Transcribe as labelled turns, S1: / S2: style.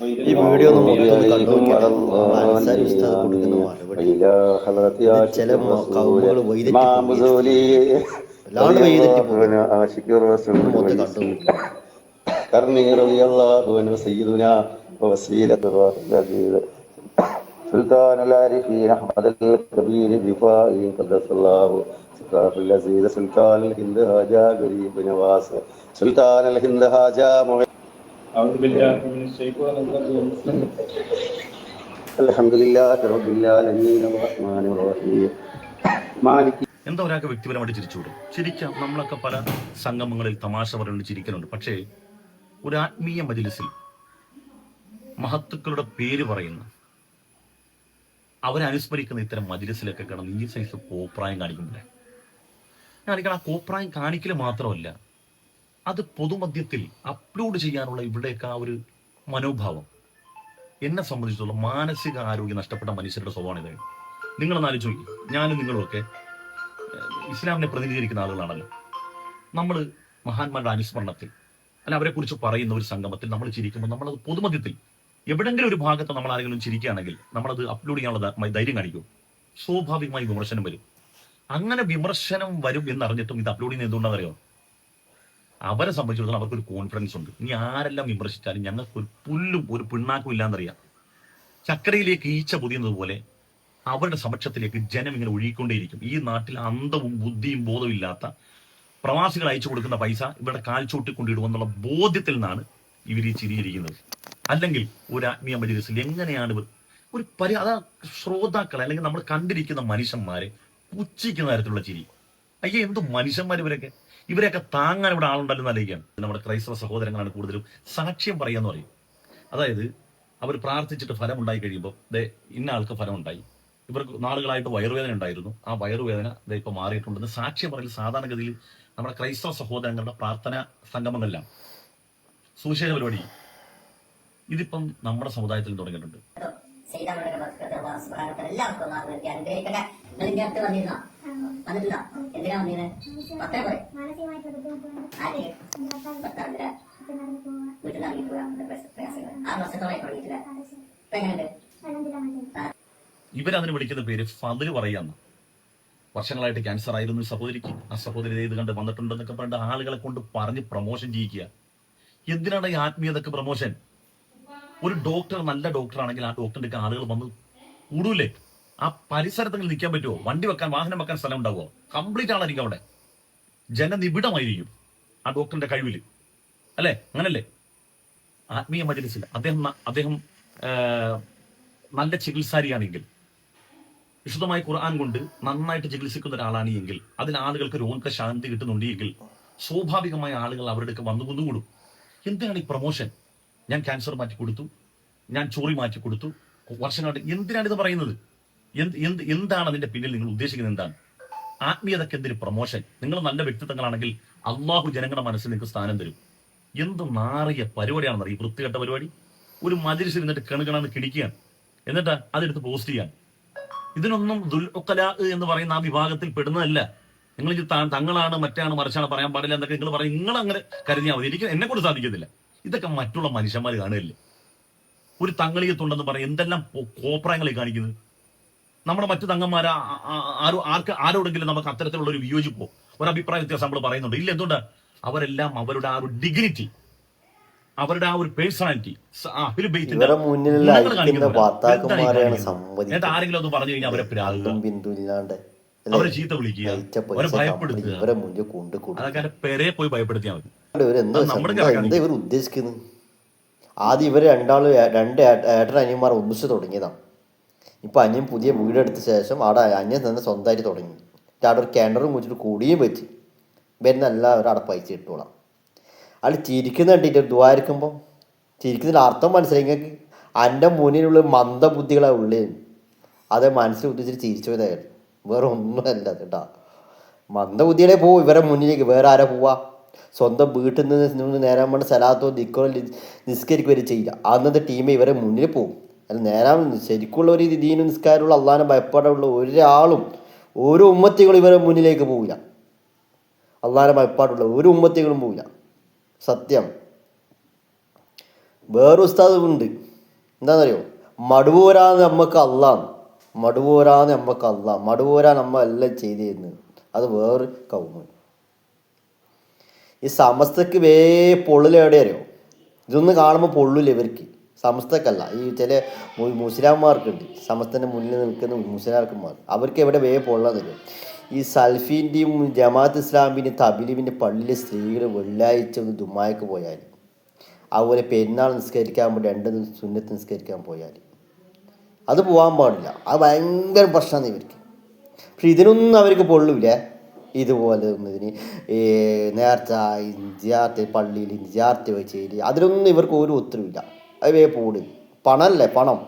S1: ഈ വീഡിയോ ഒന്ന് മൊത്തം കണ്ടു നോക്കിയാൽ അൻസാരി ഉസ്താദ് കൊടുക്കുന്ന മറുപടി ഇത് ചില കൗമുകൾ വൈതെറ്റി വല്ലാണ്ട് വൈതെറ്റി പോകും. മൊത്തം കണ്ടു നോക്കി.
S2: سلطان العارفين أحمد الكبير الرفاعي قدس الله سكرة العزيز سلطان الهند هاجا غريب نواس سلطان الهند هاجا
S3: أعوذ بالله من الشيطان الرجيم
S2: الحمد لله رب العالمين الرحمن الرحيم مالك.
S4: എന്താ ഒരാൾക്ക് വ്യക്തിപരമായിട്ട് ചിരിച്ചുകൂടും? ചിരിക്കാം. നമ്മളൊക്കെ പല സംഗമങ്ങളിൽ തമാശ പറയുന്നത് ചിരിക്കുന്നുണ്ട്. പക്ഷേ ഒരു ആത്മീയ മജ്‌ലിസിൽ മഹത്തുക്കളുടെ പേര് പറയുന്ന അവരെ അനുസ്മരിക്കുന്ന ഇത്തരം മജ്‌ലിസിലൊക്കെ കിടന്ന് ഈ സൈസ് കോപ്രായം കാണിക്കുന്നില്ല. കാണിക്കണം. ആ കോപ്രായം കാണിക്കൽ മാത്രമല്ല, അത് പൊതുമധ്യത്തിൽ അപ്ലോഡ് ചെയ്യാനുള്ള ഇവിടെയൊക്കെ ആ ഒരു മനോഭാവം എന്നെ സംബന്ധിച്ചിടത്തോളം മാനസിക ആരോഗ്യം നഷ്ടപ്പെട്ട മനുഷ്യരുടെ സ്വഭാവമാണ് ഇതായി. നിങ്ങളൊന്ന് ആലോചിച്ച് നോക്കി. ഞാനും നിങ്ങളുമൊക്കെ ഇസ്ലാമിനെ പ്രതിനിധീകരിക്കുന്ന ആളുകളാണല്ലോ. നമ്മൾ മഹാന്മാരുടെ അനുസ്മരണത്തിൽ അല്ല അവരെക്കുറിച്ച് പറയുന്ന ഒരു സംഗമത്തിൽ നമ്മൾ ചിരിക്കുമ്പോൾ നമ്മളത് പൊതുമധ്യത്തിൽ എവിടെങ്കിലും ഒരു ഭാഗത്ത് നമ്മൾ ആരെങ്കിലും ചിരിക്കുകയാണെങ്കിൽ നമ്മളത് അപ്ലോഡ് ചെയ്യാനുള്ള ധൈര്യം കാണിക്കും. സ്വാഭാവികമായി വിമർശനം വരും. അങ്ങനെ വിമർശനം വരും എന്നറിഞ്ഞിട്ടും ഇത് അപ്ലോഡ് ചെയ്യുന്നത് എന്തുകൊണ്ടാണെന്നറിയോ? അവരെ സംബന്ധിച്ചിടത്തോളം അവർക്കൊരു കോൺഫിഡൻസ് ഉണ്ട്. ഇനി ആരെല്ലാം വിമർശിച്ചാലും ഞങ്ങൾക്ക് ഒരു പുല്ലും ഒരു പിണ്ണാക്കും ഇല്ലാന്നറിയാം. ചക്കരയിലേക്ക് ഈച്ച പൊതിയുന്നത് പോലെ അവരുടെ സമക്ഷത്തിലേക്ക് ജനം ഇങ്ങനെ ഒഴുകിക്കൊണ്ടേയിരിക്കും. ഈ നാട്ടിൽ അന്തവും ബുദ്ധിയും ബോധവും ഇല്ലാത്ത പ്രവാസികൾ അയച്ചു കൊടുക്കുന്ന പൈസ ഇവിടെ കാൽച്ചൂട്ടി കൊണ്ടിടുമെന്നുള്ള ബോധ്യത്തിൽ നിന്നാണ് ഇവർ ഈ ചിരിയിരിക്കുന്നത്. അല്ലെങ്കിൽ ഒരു ആത്മീയ മജ്‌ലിസിൽ എങ്ങനെയാണ് ഒരു അതാ ശ്രോതാക്കളെ അല്ലെങ്കിൽ നമ്മൾ കണ്ടിരിക്കുന്ന മനുഷ്യന്മാരെ പുച്ഛിക്കുന്ന തരത്തിലുള്ള ചിരി. അയ്യേ, എന്ത് മനുഷ്യന്മാർ ഇവരെയൊക്കെ താങ്ങാൻ ഇവിടെ ആളുണ്ടല്ലെന്ന് അറിയിക്കുകയാണ്. നമ്മുടെ ക്രൈസ്തവ സഹോദരങ്ങളാണ് കൂടുതലും സാക്ഷ്യം പറയാന്ന് പറയും. അതായത് അവർ പ്രാർത്ഥിച്ചിട്ട് ഫലം ഉണ്ടായി കഴിയുമ്പോൾ ഇന്ന ആൾക്ക് ഫലം ഉണ്ടായി, ഇവർക്ക് നാളുകളായിട്ട് വയറുവേദന ഉണ്ടായിരുന്നു, ആ വയറുവേദന ഇപ്പൊ മാറിയിട്ടുണ്ടെന്ന് സാക്ഷ്യം പറയൽ സാധാരണഗതിയിൽ നമ്മുടെ ക്രൈസ്തവ സഹോദരങ്ങളുടെ പ്രാർത്ഥന സംഗമങ്ങളിലാണ്, സുവിശേഷ പരിപാടി. ഇതിപ്പം നമ്മുടെ സമുദായത്തിൽ തുടങ്ങിയിട്ടുണ്ട്. ഇവരതിന് വിളിക്കുന്ന പേര് ഫദ്ല് പറയാന്ന്. വർഷങ്ങളായിട്ട് ക്യാൻസർ ആയിരുന്നു സഹോദരിക്ക്. ആ സഹോദരി ഇത് കണ്ട് വന്നിട്ടുണ്ടെന്നൊക്കെ പറഞ്ഞിട്ട് ആളുകളെ കൊണ്ട് പറഞ്ഞ് പ്രൊമോഷൻ ചെയ്യിക്കുക. എന്തിനാണ് ഈ ആത്മീയതക്ക് പ്രൊമോഷൻ? ഒരു ഡോക്ടർ നല്ല ഡോക്ടർ ആണെങ്കിൽ ആ ഡോക്ടറിന്റെ ആളുകൾ വന്ന് കൂടൂലേ? ആ പരിസരത്തെങ്കിലും നിൽക്കാൻ പറ്റുമോ? വണ്ടി വെക്കാൻ, വാഹനം വെക്കാൻ സ്ഥലം ഉണ്ടാവുമോ? കംപ്ലീറ്റ് ആളായിരിക്കും അവിടെ, ജനനിബിഡമായിരിക്കും ആ ഡോക്ടറിന്റെ കഴിവില്, അല്ലേ? അങ്ങനല്ലേ? ആത്മീയ മജ്‌ലിസിൽ അദ്ദേഹം നല്ല ചികിത്സാരിയാണെങ്കിൽ, വിശുദ്ധമായ ഖുർആൻ കൊണ്ട് നന്നായിട്ട് ചികിത്സിക്കുന്ന ഒരാളാണ് എങ്കിൽ, അതിൽ ആളുകൾക്ക് രോഗശാന്തി കിട്ടുന്നുണ്ടെങ്കിൽ സ്വാഭാവികമായ ആളുകൾ അവരുടെ വന്നു കൊണ്ടുകൂടും. എന്തിനാണ് ഈ പ്രൊമോഷൻ? ഞാൻ ക്യാൻസർ മാറ്റി കൊടുത്തു, ഞാൻ ചോറി മാറ്റി കൊടുത്തു, വർഷങ്ങളായിട്ട് എന്തിനാണ് ഇത് പറയുന്നത്? എന്താണ് അതിന്റെ പിന്നിൽ നിങ്ങൾ ഉദ്ദേശിക്കുന്നത്? എന്താണ് ആത്മീയതയ്ക്ക് എന്തൊരു പ്രൊമോഷൻ? നിങ്ങൾ നല്ല വ്യക്തിത്വങ്ങളാണെങ്കിൽ അള്ളാഹു ജനങ്ങളുടെ മനസ്സിൽ നിങ്ങൾക്ക് സ്ഥാനം തരും. എന്ത് നാറിയ പരിപാടിയാണെന്ന് ഈ വൃത്തികെട്ട പരിപാടി. ഒരു മജ്‌ലിസിൽ എന്നിട്ട് കണുകണമെന്ന് കിടിക്കുകയാണ്, എന്നിട്ട് അതെടുത്ത് പോസ്റ്റ് ചെയ്യാൻ. ഇതിനൊന്നും ദുൽ ഉഖലാ എന്ന് പറയുന്ന ആ വിഭാഗത്തിൽ പെടുന്നതല്ല. നിങ്ങൾ തങ്ങളാണ് മറ്റാണ് മറിച്ചാണ് പറയാൻ പാടില്ല എന്നൊക്കെ നിങ്ങൾ പറയും. നിങ്ങൾ അങ്ങനെ കരുതിയാൽ മതി. എനിക്ക് എന്നെ കൊണ്ട് സാധിക്കത്തില്ല. ഇതൊക്കെ മറ്റുള്ള മനുഷ്യന്മാർ കാണുകയല്ലേ? ഒരു തങ്ങളീയത്തുണ്ടെന്ന് പറയും എന്തെല്ലാം കോപ്രായങ്ങളെ കാണിക്കുന്നത്. നമ്മുടെ മറ്റു തങ്ങന്മാർ ആരോടെങ്കിലും നമുക്ക് അത്തരത്തിലുള്ള ഒരു വിയോജിപ്പോ ഒരു അഭിപ്രായ വ്യത്യാസം നമ്മൾ പറയുന്നുണ്ട് ഇല്ല? എന്തുകൊണ്ട്? അവരെല്ലാം അവരുടെ ആ ഒരു ഡിഗ്നിറ്റി, അവരുടെ ആ ഒരു പേഴ്സണാലിറ്റി ആരെങ്കിലും ഒന്ന് പറഞ്ഞു കഴിഞ്ഞാൽ അവരെ അവരെ ചീത്ത വിളിക്കുക, അവരെ ഭയപ്പെടുത്തുക. അതൊക്കെ പെരെ പോയി ഭയപ്പെടുത്തിയാൽ മതി.
S1: ഇവർ ഉദ്ദേശിക്കുന്നത് ആദ്യം ഇവർ രണ്ട് ഏട്ടനനിയന്മാർ ഒന്നിച്ച് തുടങ്ങിയതാണ്. ഇപ്പൊ അനിയൻ പുതിയ വീടെടുത്ത ശേഷം അവിടെ അനിയൻ തന്നെ സ്വന്തമായിട്ട് തുടങ്ങി. അവിടെ ഒരു കിണറും കുടിച്ചിട്ട് കൂടിയും പറ്റി വരുന്ന എല്ലാവരും അവിടെ പൈസ ഇട്ടോളാം. അത് ചിരിക്കുന്ന കണ്ടിട്ട് ദ്വാരിക്കുമ്പോൾ ചിരിക്കുന്നതിൻ്റെ അർത്ഥം മനസ്സിലായി നിങ്ങൾക്ക്? എൻ്റെ മുന്നിലുള്ള മന്ദബുദ്ധികളാണ് ഉള്ളിൽ. അത് മനസ്സിൽ ഉദ്ദേശിച്ചിട്ട് ചിരിച്ചു പോയതായിരുന്നു, വേറെ ഒന്നുമല്ല കേട്ടോ. മന്ദബുദ്ധികളെ പോവും ഇവരെ മുന്നിലേക്ക്. വേറെ ആരാ പോവാ? സ്വന്തം വീട്ടിൽ നിന്ന് നേരാൻ വേണ്ട സ്ഥലത്തോ ദിക്കോ നിസ്കരിക്കുക വരെ ചെയ്യില്ല. അന്നത്തെ ടീമേ ഇവരെ മുന്നിൽ പോകും. അല്ല നേരാൻ ശരിക്കുള്ള ഒരു ദീനും നിസ്കാരമുള്ള അള്ളാഹിനെ ഭയപ്പാടുള്ള ഒരാളും ഒരു ഉമ്മത്തികളും ഇവരെ മുന്നിലേക്ക് പോവില്ല. അള്ളാഹിനെ ഭയപ്പാടുള്ള ഒരു ഉമ്മത്തികളും പോവില്ല. സത്യം. വേറെ ഉസ്താദ് ഉണ്ട്, എന്താണെന്നറിയോ? മടുവൂരാന്ന് നമ്മക്ക് അള്ളാന്ന്, മടുവൂരാന്ന് നമ്മക്ക് അള്ളാ, മടുവൂരാ നമ്മ എല്ലാം ചെയ്ത് തരുന്നത്. അത് വേറെ കൗമ്. ഈ സമസ്തക്ക് പൊള്ളിലെവിടെ അറിയോ? ഇതൊന്നും കാണുമ്പോൾ പൊള്ളില്ല ഇവർക്ക്. സമസ്തക്കല്ല, ഈ ചില മുസ്ലിംമാർക്കുണ്ട്, സമസ്തൻ്റെ മുന്നിൽ നിൽക്കുന്ന മുസ്ലിംമാർ, അവർക്ക് എവിടെ പൊള്ളാൻ തരും. ഈ സൽഫീൻ്റെയും ജമാഅത്ത് ഇസ്ലാമിൻ്റെയും തബീലിമിൻ്റെ പള്ളിയിലെ സ്ത്രീകൾ വെള്ളിയാഴ്ച ഒന്ന് ദുമ്മായ്ക്ക് പോയാൽ, അതുപോലെ പെരുന്നാൾ നിസ്കരിക്കാൻ വേണ്ടി 2 സുന്നത്ത് നിസ്കരിക്കാൻ പോയാൽ അത് പോകാൻ പാടില്ല. അത് ഭയങ്കര പ്രശ്നമാണ് ഇവർക്ക്. പക്ഷെ ഇതിനൊന്നും അവർക്ക് പൊള്ളില്ല. ഇതുപോലെ ഒന്നതിന് നേർച്ച ജിയാർത്ത് പള്ളിയിൽ ജിയാർത്ത് വെച്ച് അതിലൊന്നും ഇവർക്ക് ഒരു ഉത്തരവില്ല. അത് പോട് പണമല്ലേ, പണം.